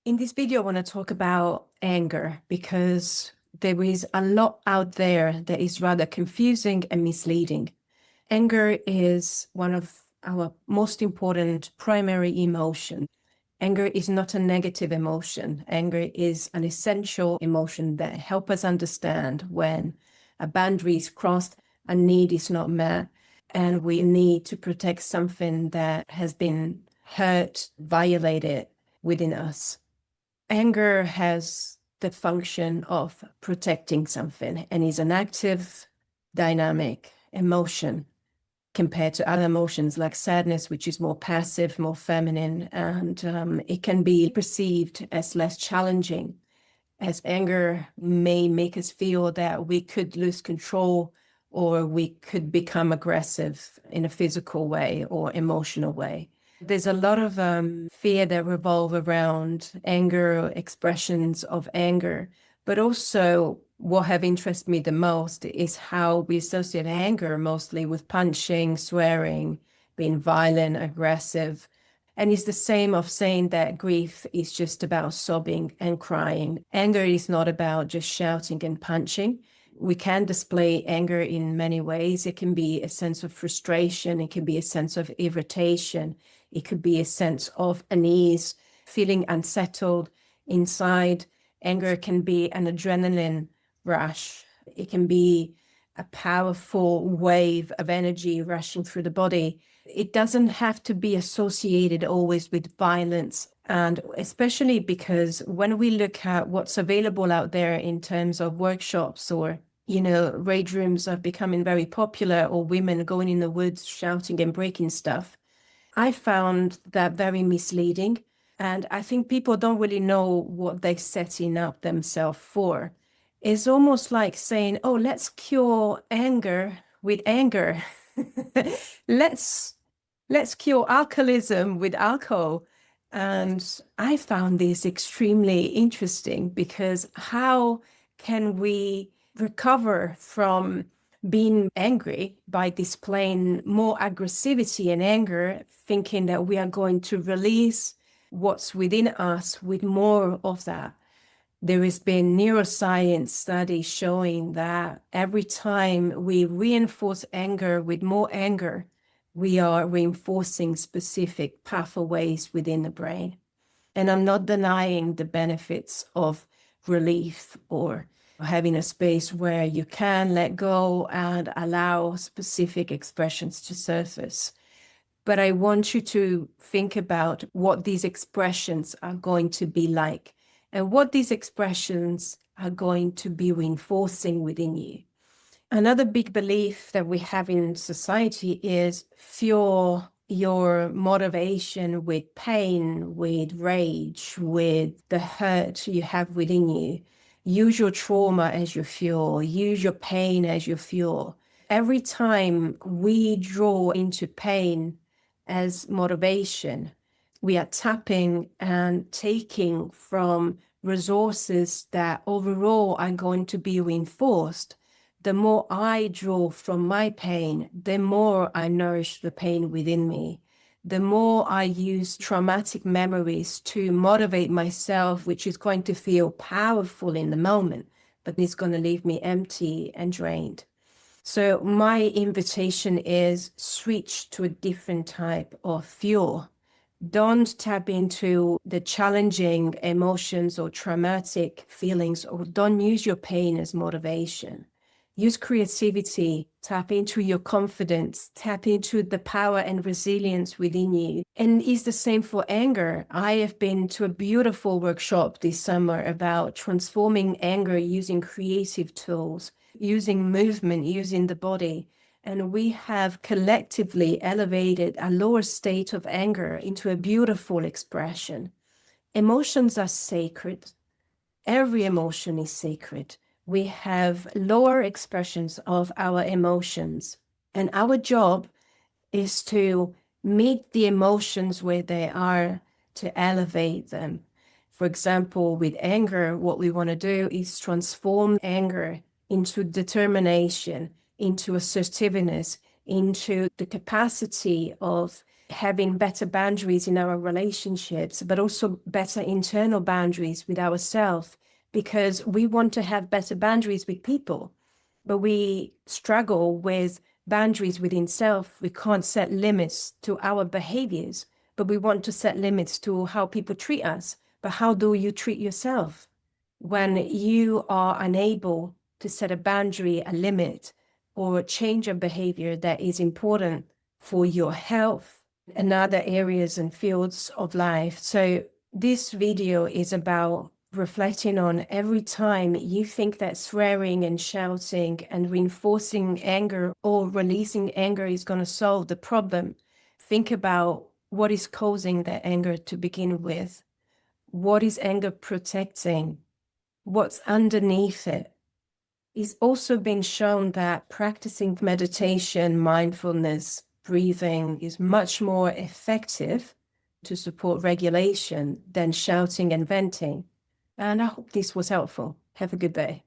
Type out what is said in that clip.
In this video, I want to talk about anger because there is a lot out there that is rather confusing and misleading. Anger is one of our most important primary emotions. Anger is not a negative emotion. Anger is an essential emotion that helps us understand when a boundary is crossed, a need is not met, and we need to protect something that has been hurt, violated within us. Anger has the function of protecting something and is an active, dynamic emotion compared to other emotions like sadness, which is more passive, more feminine, and it can be perceived as less challenging, as anger may make us feel that we could lose control or we could become aggressive in a physical way or emotional way. There's a lot of fear that revolve around anger, expressions of anger, but also what have interested me the most is how we associate anger mostly with punching, swearing, being violent, aggressive. And it's the same of saying that grief is just about sobbing and crying. Anger is not about just shouting and punching. We can display anger in many ways. It can be a sense of frustration. It can be a sense of irritation. It could be a sense of unease, feeling unsettled inside. Anger can be an adrenaline rush. It can be a powerful wave of energy rushing through the body. It doesn't have to be associated always with violence. And especially because when we look at what's available out there in terms of workshops or, rage rooms are becoming very popular, or women going in the woods shouting and breaking stuff, I found that very misleading. And I think people don't really know what they're setting up themselves for. It's almost like saying, oh, let's cure anger with anger. Let's cure alcoholism with alcohol. And I found this extremely interesting because how can we recover from being angry by displaying more aggressivity and anger, thinking that we are going to release what's within us with more of that? There has been neuroscience studies showing that every time we reinforce anger with more anger, we are reinforcing specific pathways within the brain. And I'm not denying the benefits of relief or having a space where you can let go and allow specific expressions to surface. But I want you to think about what these expressions are going to be like and what these expressions are going to be reinforcing within you. Another big belief that we have in society is fuel your motivation with pain, with rage, with the hurt you have within you. Use your trauma as your fuel. Use your pain as your fuel. Every time we draw into pain as motivation, we are tapping and taking from resources that overall are going to be reinforced. The more I draw from my pain, the more I nourish the pain within me. The more I use traumatic memories to motivate myself, which is going to feel powerful in the moment, but it's going to leave me empty and drained. So my invitation is switch to a different type of fuel. Don't tap into the challenging emotions or traumatic feelings, or don't use your pain as motivation. Use creativity, tap into your confidence, tap into the power and resilience within you. And it's the same for anger. I have been to a beautiful workshop this summer about transforming anger using creative tools, using movement, using the body. And we have collectively elevated a lower state of anger into a beautiful expression. Emotions are sacred. Every emotion is sacred. We have lower expressions of our emotions, and our job is to meet the emotions where they are, to elevate them. For example, with anger, what we want to do is transform anger into determination, into assertiveness, into the capacity of having better boundaries in our relationships, but also better internal boundaries with ourselves, because we want to have better boundaries with people, but we struggle with boundaries within self. We can't set limits to our behaviors, but we want to set limits to how people treat us. But how do you treat yourself? When you are unable to set a boundary, a limit, or change a behavior that is important for your health and other areas and fields of life. So this video is about reflecting on every time you think that swearing and shouting and reinforcing anger or releasing anger is going to solve the problem. Think about what is causing that anger to begin with. What is anger protecting? What's underneath it? It's also been shown that practicing meditation, mindfulness, breathing is much more effective to support regulation than shouting and venting. And I hope this was helpful. Have a good day.